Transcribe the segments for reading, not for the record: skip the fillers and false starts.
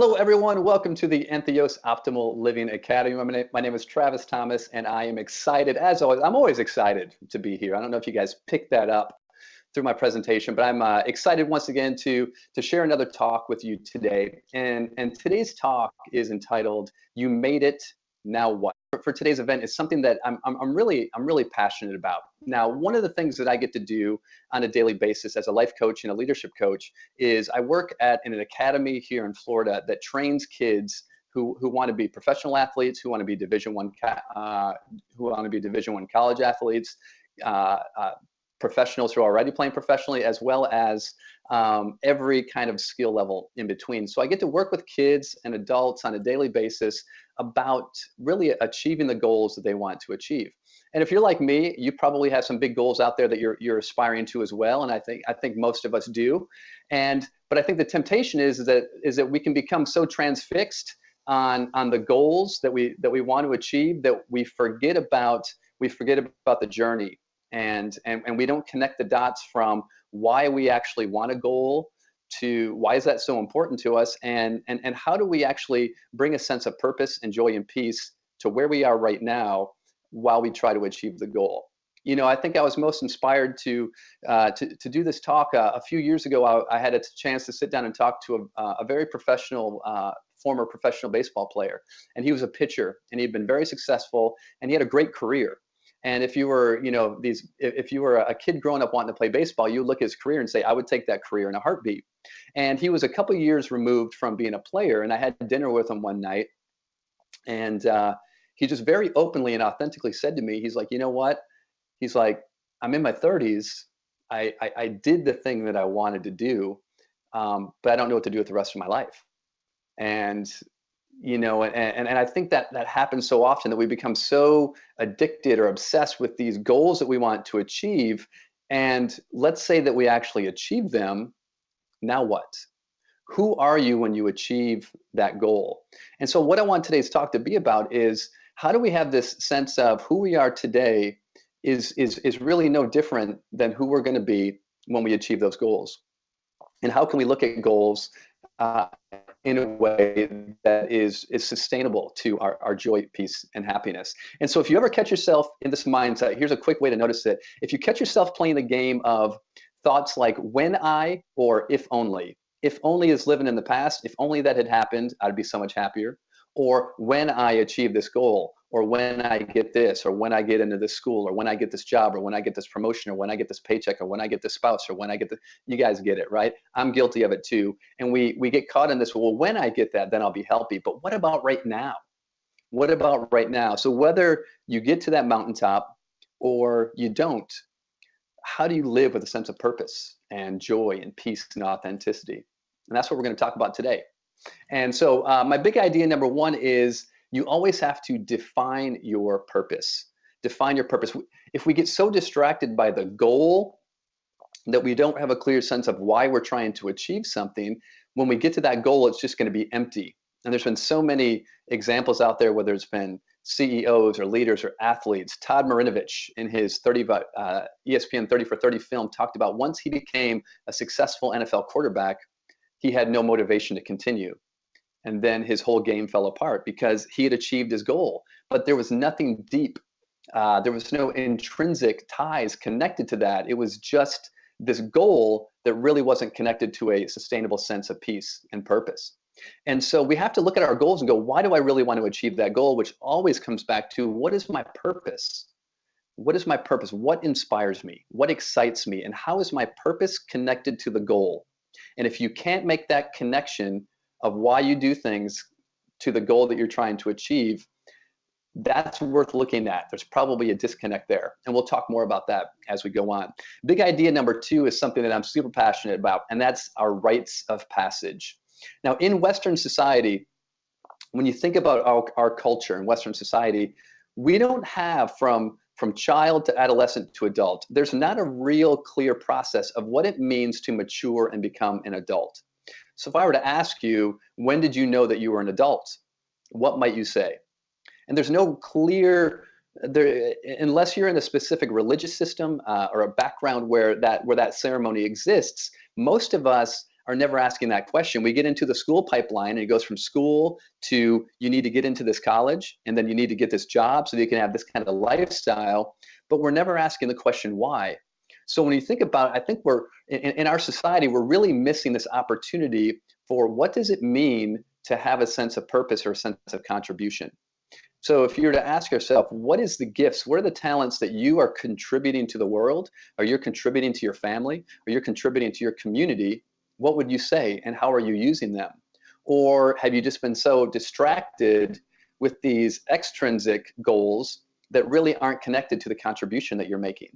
Hello, everyone. Welcome to the Entheos Optimal Living Academy. My name is Travis Thomas, and I am excited, as always. I'm always excited to be here. I don't know if you guys picked that up through my presentation, but I'm excited once again to share another talk with you today. And today's talk is entitled "You Made It, Now What?" For today's event is something that I'm really passionate about. Now, one of the things that I get to do on a daily basis as a life coach and a leadership coach is I work at an academy here in Florida that trains kids who want to be professional athletes, who want to be Division I college athletes, professionals who are already playing professionally, as well as every kind of skill level in between. So I get to work with kids and adults on a daily basis about really achieving the goals that they want to achieve. And if you're like me, you probably have some big goals out there that you're aspiring to as well. And I think most of us do. But I think the temptation is that we can become so transfixed on the goals that we want to achieve that we forget about the journey. And we don't connect the dots from why we actually want a goal to why is that so important to us, and how do we actually bring a sense of purpose and joy and peace to where we are right now while we try to achieve the goal. You know, I think I was most inspired to do this talk a few years ago. I had a chance to sit down and talk to a very professional former professional baseball player, and he was a pitcher, and he'd been very successful, and he had a great career. And if you were, if you were a kid growing up wanting to play baseball, you would look at his career and say, I would take that career in a heartbeat. And he was a couple of years removed from being a player. And I had dinner with him one night, and he just very openly and authentically said to me, he's like, you know what? He's like, I'm in my 30s. I did the thing that I wanted to do, but I don't know what to do with the rest of my life. And I think that happens so often, that we become so addicted or obsessed with these goals that we want to achieve. And let's say that we actually achieve them. Now what? Who are you when you achieve that goal? And so what I want today's talk to be about is, how do we have this sense of who we are today is really no different than who we're going to be when we achieve those goals? And how can we look at goals in a way that is sustainable to our joy, peace, and happiness? And so if you ever catch yourself in this mindset, here's a quick way to notice it. If you catch yourself playing the game of thoughts like when I, or if only is living in the past, if only that had happened, I'd be so much happier. Or when I achieve this goal, or when I get this, or when I get into this school, or when I get this job, or when I get this promotion, or when I get this paycheck, or when I get this spouse, or when I get you guys get it, right? I'm guilty of it too. And we get caught in this, well, when I get that, then I'll be healthy. But what about right now? What about right now? So whether you get to that mountaintop or you don't, how do you live with a sense of purpose and joy and peace and authenticity? And that's what we're going to talk about today. And so my big idea number one is, you always have to define your purpose. Define your purpose. If we get so distracted by the goal that we don't have a clear sense of why we're trying to achieve something, when we get to that goal, it's just going to be empty. And there's been so many examples out there, whether it's been CEOs or leaders or athletes. Todd Marinovich, in his ESPN 30 for 30 film, talked about once he became a successful NFL quarterback, he had no motivation to continue. And then his whole game fell apart because he had achieved his goal, but there was nothing deep. There was no intrinsic ties connected to that. It was just this goal that really wasn't connected to a sustainable sense of peace and purpose. And so we have to look at our goals and go, why do I really want to achieve that goal? Which always comes back to, what is my purpose? What is my purpose? What inspires me? What excites me? And how is my purpose connected to the goal? And if you can't make that connection of why you do things to the goal that you're trying to achieve, that's worth looking at. There's probably a disconnect there. And we'll talk more about that as we go on. Big idea number two is something that I'm super passionate about, and that's our rites of passage. Now, in Western society, when you think about our culture in Western society, we don't have from child to adolescent to adult, there's not a real clear process of what it means to mature and become an adult. So if I were to ask you, when did you know that you were an adult? What might you say? And there's no clear, unless you're in a specific religious system or a background where that ceremony exists, most of us are never asking that question. We get into the school pipeline and it goes from school to you need to get into this college and then you need to get this job so that you can have this kind of lifestyle, but we're never asking the question why. So when you think about it, I think we're in our society, we're really missing this opportunity for what does it mean to have a sense of purpose or a sense of contribution. So if you were to ask yourself, what is the gifts, what are the talents that you are contributing to the world, or you're contributing to your family, or you're contributing to your community, what would you say and how are you using them? Or have you just been so distracted with these extrinsic goals that really aren't connected to the contribution that you're making?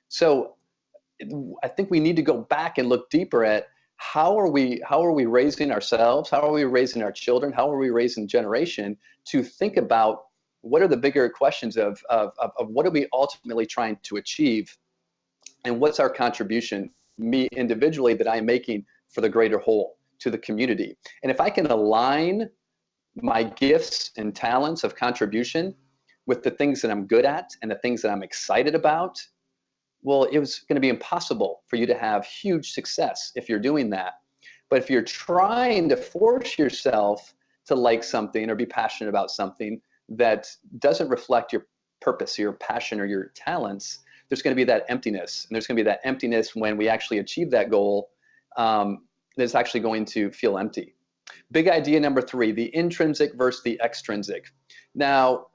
So I think we need to go back and look deeper at how are we raising ourselves? How are we raising our children? How are we raising generation to think about what are the bigger questions of what are we ultimately trying to achieve and what's our contribution, me individually, that I'm making for the greater whole, to the community. And if I can align my gifts and talents of contribution with the things that I'm good at and the things that I'm excited about, well, it was going to be impossible for you to have huge success if you're doing that. But if you're trying to force yourself to like something or be passionate about something that doesn't reflect your purpose, your passion, or your talents, there's going to be that emptiness. And there's going to be that emptiness when we actually achieve that goal, that's actually going to feel empty. Big idea number 3, the intrinsic versus the extrinsic. Now,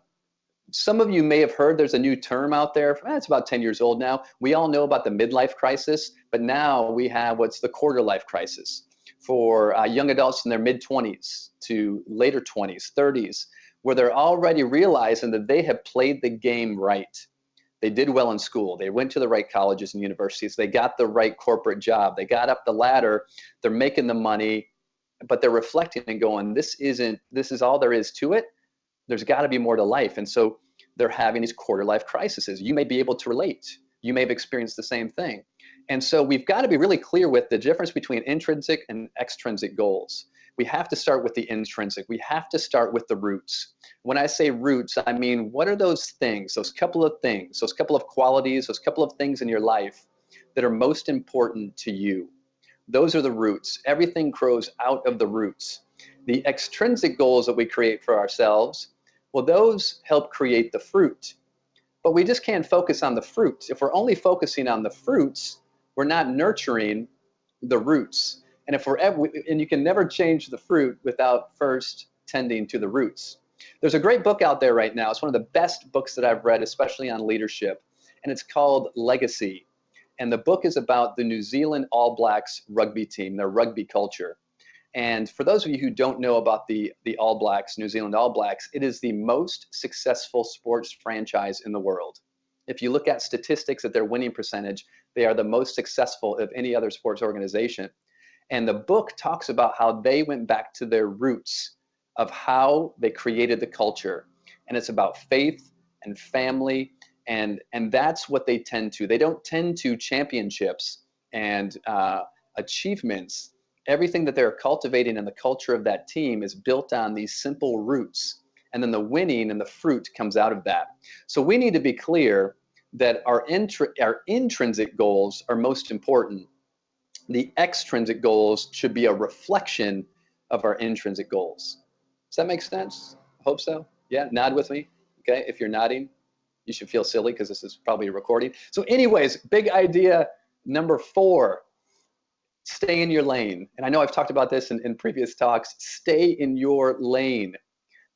some of you may have heard there's a new term out there. It's about 10 years old now. We all know about the midlife crisis, but now we have what's the quarter life crisis for young adults in their mid-20s to later 20s, 30s, where they're already realizing that they have played the game right. They did well in school. They went to the right colleges and universities. They got the right corporate job. They got up the ladder. They're making the money, but they're reflecting and going, this is all there is to it. There's got to be more to life. And so they're having these quarter life crises. You may be able to relate. You may have experienced the same thing. And so we've got to be really clear with the difference between intrinsic and extrinsic goals. We have to start with the intrinsic. We have to start with the roots. When I say roots, I mean, what are those things, those couple of things, those couple of qualities, those couple of things in your life that are most important to you? Those are the roots. Everything grows out of the roots. The extrinsic goals that we create for ourselves, well, those help create the fruit. But we just can't focus on the fruit. If we're only focusing on the fruits, we're not nurturing the roots. And you can never change the fruit without first tending to the roots. There's a great book out there right now. It's one of the best books that I've read, especially on leadership. And it's called Legacy. And the book is about the New Zealand All Blacks rugby team, their rugby culture. And for those of you who don't know about the All Blacks, New Zealand All Blacks, it is the most successful sports franchise in the world. If you look at statistics at their winning percentage, they are the most successful of any other sports organization. And the book talks about how they went back to their roots of how they created the culture. And it's about faith and family, and that's what they tend to. They don't tend to championships and achievements. Everything that they're cultivating in the culture of that team is built on these simple roots. And then the winning and the fruit comes out of that. So we need to be clear that our intrinsic goals are most important. The extrinsic goals should be a reflection of our intrinsic goals. Does that make sense? I hope so. Yeah, nod with me. Okay, if you're nodding, you should feel silly because this is probably a recording. So anyways, big idea number 4. Stay in your lane. And I know I've talked about this in previous talks. Stay in your lane,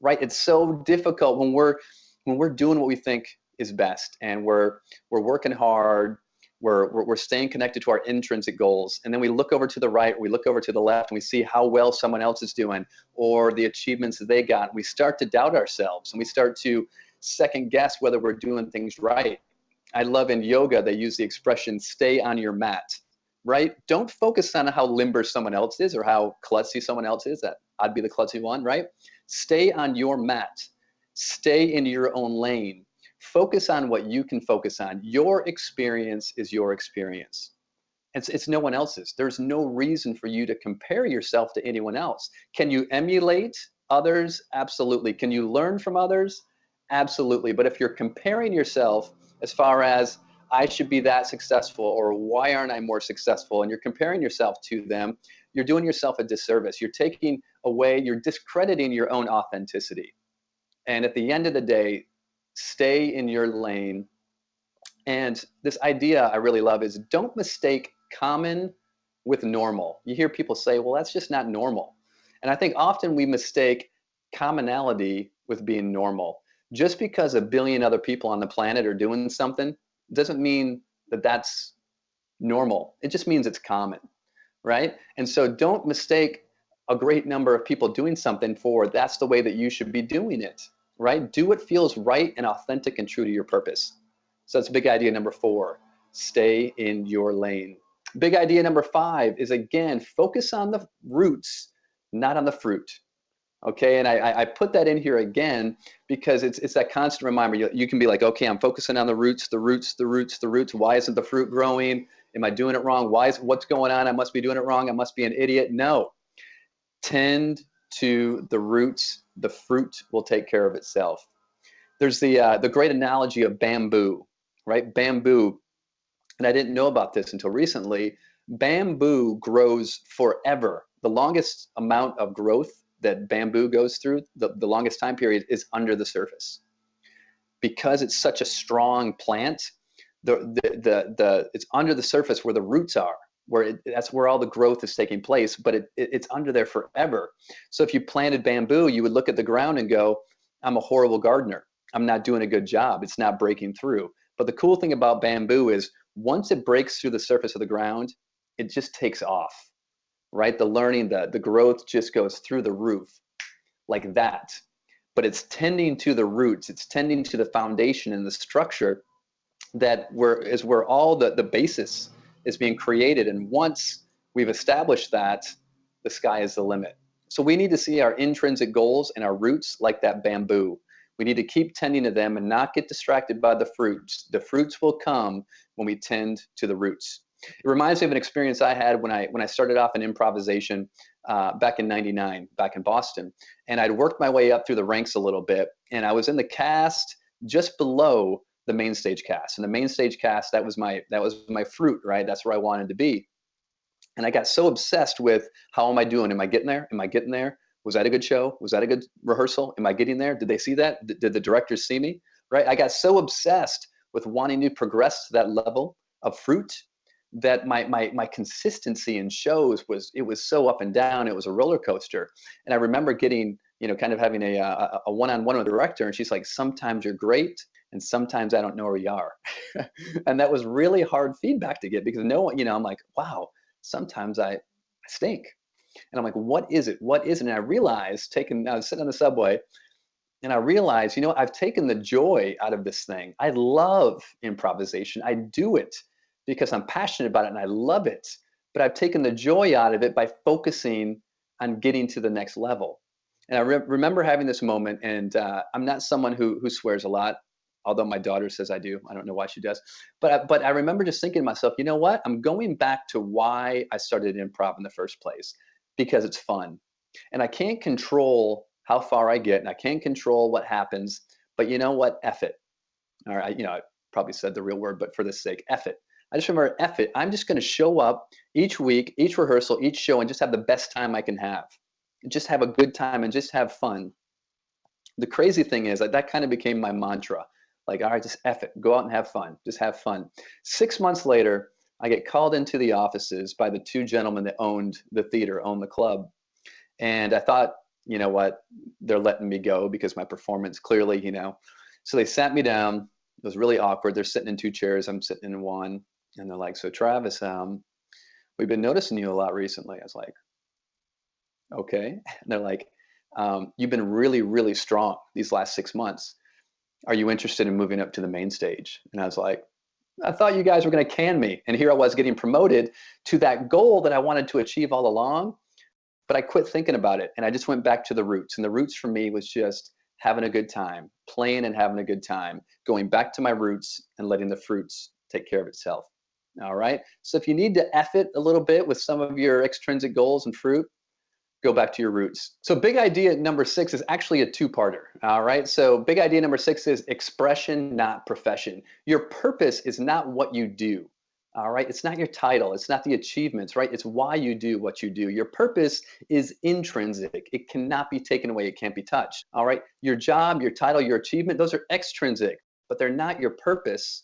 right? It's so difficult when we're doing what we think is best and we're working hard, we're staying connected to our intrinsic goals. And then we look over to the right, we look over to the left, and we see how well someone else is doing or the achievements that they got. We start to doubt ourselves and we start to second guess whether we're doing things right. I love in yoga, they use the expression, stay on your mat. Right? Don't focus on how limber someone else is or how klutzy someone else is. That I'd be the klutzy one, right? Stay on your mat. Stay in your own lane. Focus on what you can focus on. Your experience is your experience. It's no one else's. There's no reason for you to compare yourself to anyone else. Can you emulate others? Absolutely. Can you learn from others? Absolutely. But if you're comparing yourself as far as I should be that successful, or why aren't I more successful? And you're comparing yourself to them, you're doing yourself a disservice. You're taking away, you're discrediting your own authenticity. And at the end of the day, stay in your lane. And this idea I really love is don't mistake common with normal. You hear people say, well, that's just not normal. And I think often we mistake commonality with being normal. Just because a billion other people on the planet are doing something doesn't mean that that's normal. It just means it's common, right? And so don't mistake a great number of people doing something for that's the way that you should be doing it, right? Do what feels right and authentic and true to your purpose. So that's big idea number 4, stay in your lane. Big idea number 5 is, again, focus on the roots, not on the fruit. Okay, and I put that in here again because it's that constant reminder. You can be like, okay, I'm focusing on the roots, the roots, the roots, the roots. Why isn't the fruit growing? Am I doing it wrong? What's going on? I must be doing it wrong. I must be an idiot. No, tend to the roots. The fruit will take care of itself. There's the great analogy of bamboo, right? Bamboo, and I didn't know about this until recently. Bamboo grows forever. The longest amount of growth that bamboo goes through, the longest time period, is under the surface. Because it's such a strong plant, it's under the surface where the roots are, that's where all the growth is taking place, but it's under there forever. So if you planted bamboo, you would look at the ground and go, I'm a horrible gardener. I'm not doing a good job. It's not breaking through. But the cool thing about bamboo is once it breaks through the surface of the ground, it just takes off. Right? The learning, the growth just goes through the roof like that. But it's tending to the roots. It's tending to the foundation and the structure that is where all the basis is being created. And once we've established that, the sky is the limit. So we need to see our intrinsic goals and our roots like that bamboo. We need to keep tending to them and not get distracted by the fruits. The fruits will come when we tend to the roots. It reminds me of an experience I had when I started off in improvisation back in '99, back in Boston. And I'd worked my way up through the ranks a little bit. And I was in the cast just below the main stage cast. And the main stage cast, that was my fruit, right? That's where I wanted to be. And I got so obsessed with, how am I doing? Am I getting there? Am I getting there? Was that a good show? Was that a good rehearsal? Am I getting there? Did they see that? Did the directors see me? Right? I got so obsessed with wanting to progress to that level of fruit that my consistency in shows was so up and down. It was a roller coaster. And I remember getting, kind of having a one-on-one with the director, and she's like, sometimes you're great and sometimes I don't know where you are. And that was really hard feedback to get because no one, I'm like, wow, sometimes I stink. And I'm like, what is it? What is it? And I realized I was sitting on the subway and I realized, I've taken the joy out of this thing. I love improvisation. I do it because I'm passionate about it and I love it. But I've taken the joy out of it by focusing on getting to the next level. And I remember having this moment, and I'm not someone who swears a lot, although my daughter says I do. I don't know why she does. But I remember just thinking to myself, you know what? I'm going back to why I started improv in the first place, because it's fun. And I can't control how far I get, and I can't control what happens, but you know what? F it. All right, I probably said the real word, but for this sake, F it. I just remember, F it. I'm just going to show up each week, each rehearsal, each show, and just have the best time I can have. And just have a good time and just have fun. The crazy thing is that kind of became my mantra. Like, all right, just F it. Go out and have fun. Just have fun. 6 months later, I get called into the offices by the 2 gentlemen that owned the theater, owned the club. And I thought, you know what, they're letting me go because my performance clearly, So they sat me down. It was really awkward. They're sitting in 2 chairs. I'm sitting in one. And they're like, so Travis, we've been noticing you a lot recently. I was like, okay. And they're like, you've been really, really strong these last 6 months. Are you interested in moving up to the main stage? And I was like, I thought you guys were going to can me. And here I was getting promoted to that goal that I wanted to achieve all along. But I quit thinking about it. And I just went back to the roots. And the roots for me was just having a good time, playing and having a good time, going back to my roots and letting the fruits take care of itself. All right. So if you need to F it a little bit with some of your extrinsic goals and fruit, go back to your roots. So big idea number 6 is actually a 2-parter. All right. So big idea number 6 is expression, not profession. Your purpose is not what you do. All right. It's not your title. It's not the achievements, right? It's why you do what you do. Your purpose is intrinsic. It cannot be taken away. It can't be touched. All right. Your job, your title, your achievement, those are extrinsic, but they're not your purpose,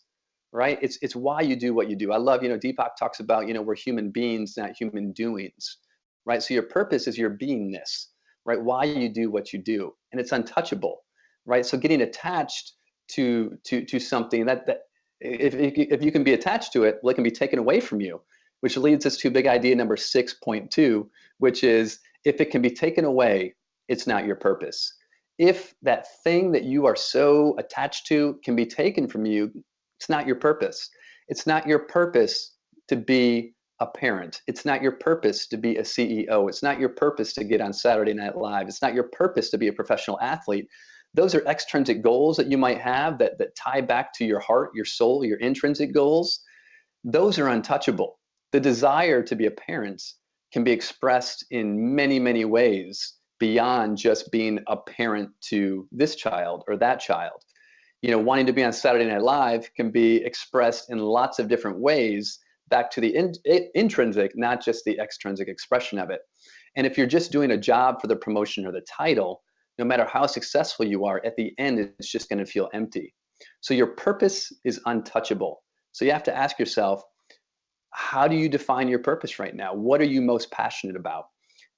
right? It's why you do what you do. I love, Deepak talks about, we're human beings, not human doings, right? So your purpose is your beingness, right? Why you do what you do, and it's untouchable, right? So getting attached to something that if you can be attached to it, well, it can be taken away from you, which leads us to big idea number 6.2, which is if it can be taken away, it's not your purpose. If that thing that you are so attached to can be taken from you, it's not your purpose. It's not your purpose to be a parent. It's not your purpose to be a CEO. It's not your purpose to get on Saturday Night Live. It's not your purpose to be a professional athlete. Those are extrinsic goals that you might have that tie back to your heart, your soul, your intrinsic goals. Those are untouchable. The desire to be a parent can be expressed in many, many ways beyond just being a parent to this child or that child. Wanting to be on Saturday Night Live can be expressed in lots of different ways back to the intrinsic, not just the extrinsic expression of it. And if you're just doing a job for the promotion or the title, no matter how successful you are, at the end, it's just going to feel empty. So your purpose is untouchable. So you have to ask yourself, how do you define your purpose right now? What are you most passionate about?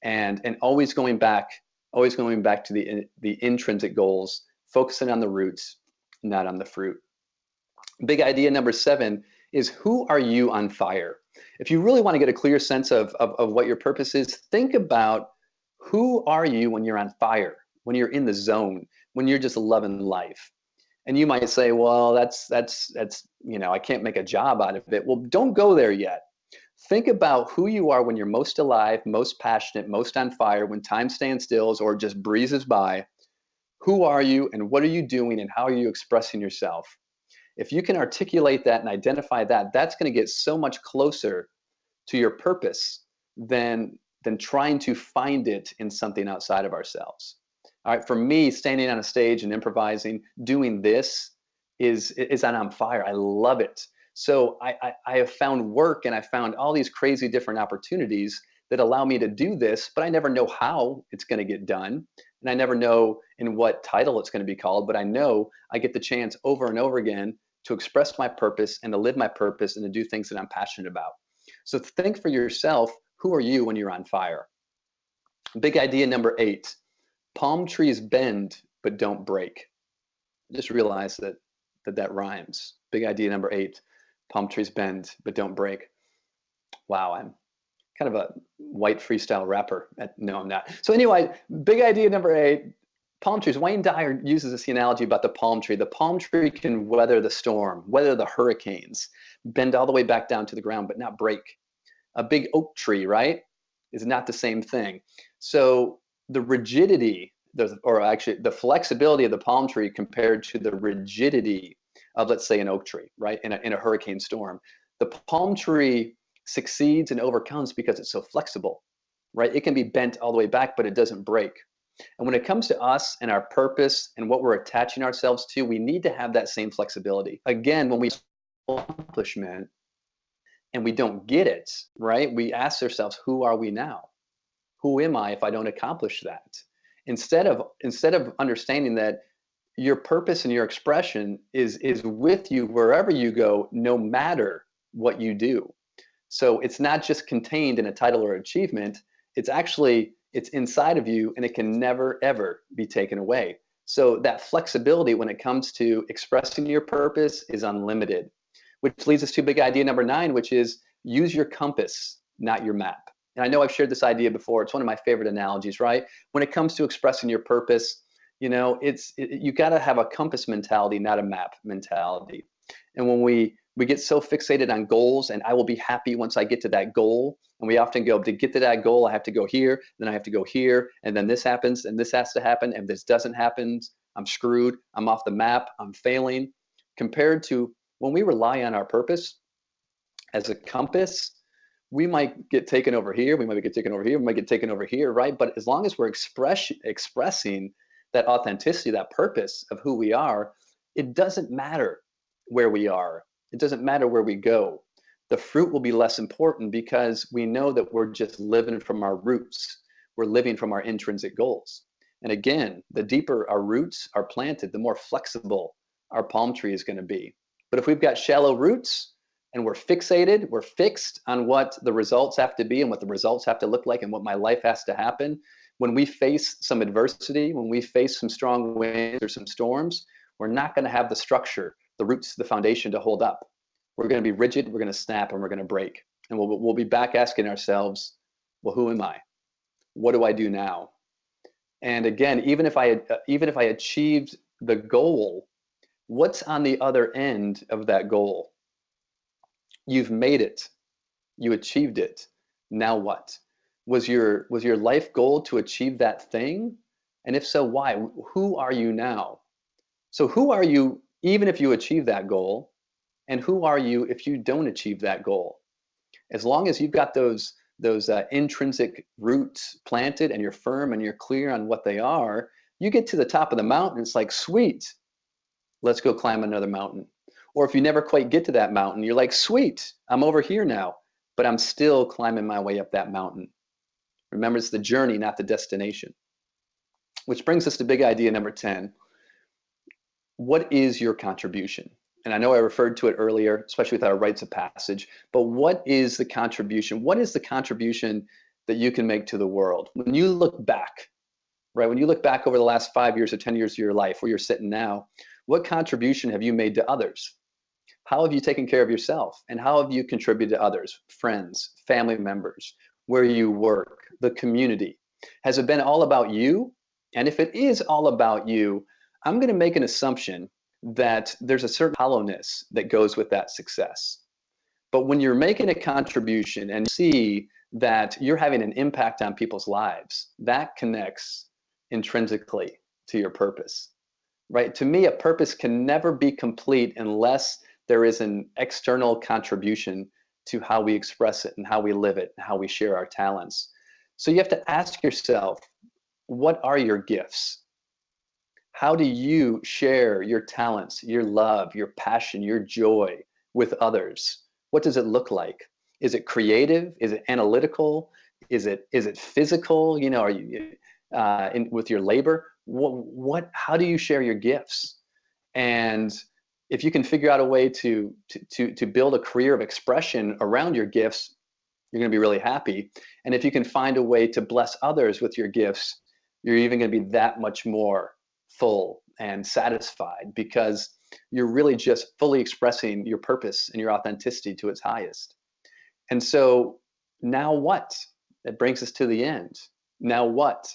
And always going back to the intrinsic goals, focusing on the roots, not on the fruit. Big idea number 7 is, who are you on fire? If you really want to get a clear sense of what your purpose is, think about, who are you when you're on fire, when you're in the zone, when you're just loving life. And you might say, well, that's I can't make a job out of it. Well, don't go there yet. Think about who you are when you're most alive, most passionate, most on fire, when time stands still or just breezes by. Who are you and what are you doing and how are you expressing yourself? If you can articulate that and identify that, that's going to get so much closer to your purpose than trying to find it in something outside of ourselves. All right, for me, standing on a stage and improvising, doing this is on fire. I love it. So I have found work and I found all these crazy different opportunities that allow me to do this, but I never know how it's going to get done. And I never know in what title it's going to be called, but I know I get the chance over and over again to express my purpose and to live my purpose and to do things that I'm passionate about. So think for yourself, who are you when you're on fire? Big idea number 8, palm trees bend, but don't break. Just realize that rhymes. Big idea number 8, palm trees bend, but don't break. Wow, I'm kind of a white freestyle rapper. No, I'm not. So anyway, big idea number 8, palm trees. Wayne Dyer uses this analogy about the palm tree. The palm tree can weather the storm, weather the hurricanes, bend all the way back down to the ground, but not break. A big oak tree, right, is not the same thing. So the rigidity, the flexibility of the palm tree compared to the rigidity of, let's say, an oak tree, right, in a hurricane storm. The palm tree succeeds and overcomes because it's so flexible, right? It can be bent all the way back, but it doesn't break. And when it comes to us and our purpose and what we're attaching ourselves to, we need to have that same flexibility. Again, when we accomplishment and we don't get it, right, we ask ourselves, who are we now? Who am I if I don't accomplish that? Instead of understanding that your purpose and your expression is with you wherever you go, no matter what you do. So it's not just contained in a title or achievement. It's inside of you, and it can never, ever be taken away. So that flexibility when it comes to expressing your purpose is unlimited, which leads us to big idea number 9, which is, use your compass, not your map. And I know I've shared this idea before. It's one of my favorite analogies, right? When it comes to expressing your purpose, you got to have a compass mentality, not a map mentality. And when we get so fixated on goals, and I will be happy once I get to that goal, and we often go, to get to that goal, I have to go here, then I have to go here, and then this happens, and this has to happen, and this doesn't happen, I'm screwed, I'm off the map, I'm failing. Compared to when we rely on our purpose as a compass, we might get taken over here, we might get taken over here, we might get taken over here, right? But as long as we're expressing that authenticity, that purpose of who we are, it doesn't matter where we are. It doesn't matter where we go. the fruit will be less important because we know that we're just living from our roots. We're living from our intrinsic goals. And again, the deeper our roots are planted, the more flexible our palm tree is going to be. But if we've got shallow roots and we're fixated, we're fixed on what the results have to be and what the results have to look like and what my life has to happen, when we face some adversity, when we face some strong winds or some storms, we're not going to have the structure, the roots, the foundation to hold up. We're going to be rigid, we're going to snap, and we're going to break. And we'll be back asking ourselves, well, who am I? What do I do now? And again, even if I achieved the goal, what's on the other end of that goal? You've made it. You achieved it. Now what? Was your life goal to achieve that thing? And if so, why? Who are you now? So who are you even if you achieve that goal? And who are you if you don't achieve that goal? As long as you've got those intrinsic roots planted and you're firm and you're clear on what they are, you get to the top of the mountain, it's like, sweet, let's go climb another mountain. Or if you never quite get to that mountain, you're like, sweet, I'm over here now, but I'm still climbing my way up that mountain. Remember, it's the journey, not the destination. Which brings us to big idea number 10. What is your contribution? And I know I referred to it earlier, especially with our rites of passage, but what is the contribution? What is the contribution that you can make to the world? When you look back, right? When you look back over the last 5 years or 10 years of your life, where you're sitting now, what contribution have you made to others? How have you taken care of yourself? And how have you contributed to others, friends, family members, where you work, the community? Has it been all about you? And if it is all about you, I'm going to make an assumption that there's a certain hollowness that goes with that success. But when you're making a contribution and see that you're having an impact on people's lives, that connects intrinsically to your purpose, right? To me, a purpose can never be complete unless there is an external contribution to how we express it and how we live it and how we share our talents. So you have to ask yourself, what are your gifts? How do you share your talents, your love, your passion, your joy with others? What does it look like? Is it creative? Is it analytical? Is it physical? You know, are you with your labor? How do you share your gifts? And if you can figure out a way to build a career of expression around your gifts, you're going to be really happy. And if you can find a way to bless others with your gifts, you're even going to be that much more full and satisfied because you're really just fully expressing your purpose and your authenticity to its highest. And so now what? That brings us to the end. Now what?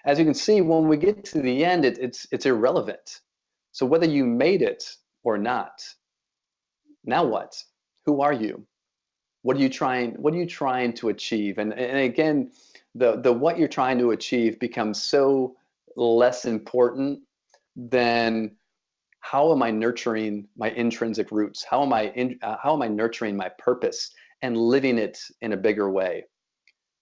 As you can see, when we get to the end, it's irrelevant. So whether you made it or not, now what? Who are you? What are you trying to achieve? And again, the what you're trying to achieve becomes so less important than how am I nurturing my intrinsic roots? How am I nurturing my purpose and living it in a bigger way?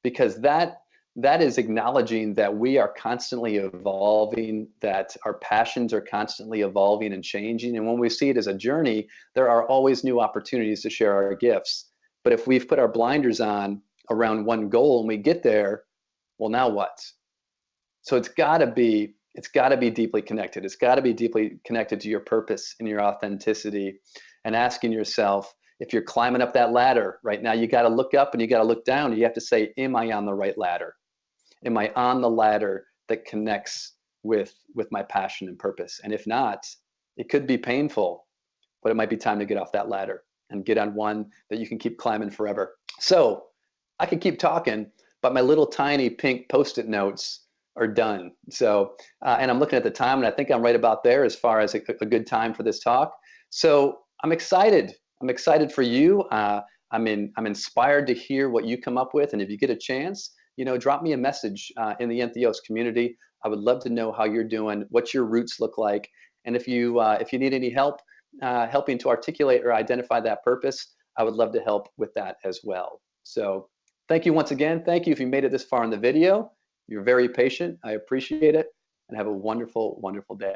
Because that is acknowledging that we are constantly evolving, that our passions are constantly evolving and changing. And when we see it as a journey, there are always new opportunities to share our gifts. But if we've put our blinders on around one goal and we get there, well, now what? So it's got to be deeply connected. It's got to be deeply connected to your purpose and your authenticity, and asking yourself, if you're climbing up that ladder right now, you got to look up and you got to look down. You have to say, am I on the right ladder? Am I on the ladder that connects with my passion and purpose? And if not, it could be painful, but it might be time to get off that ladder and get on one that you can keep climbing forever. So I could keep talking, but my little tiny pink Post-it notes are done. So, and I'm looking at the time, and I think I'm right about there as far as a good time for this talk. So I'm excited. I'm excited for you. I'm inspired to hear what you come up with. And if you get a chance, drop me a message in the entheos community. I would love to know how you're doing, what your roots look like. And if you need any help helping to articulate or identify that purpose, I would love to help with that as well. So thank you once again. Thank you if you made it this far in the video. You're very patient. I appreciate it, and have a wonderful, wonderful day.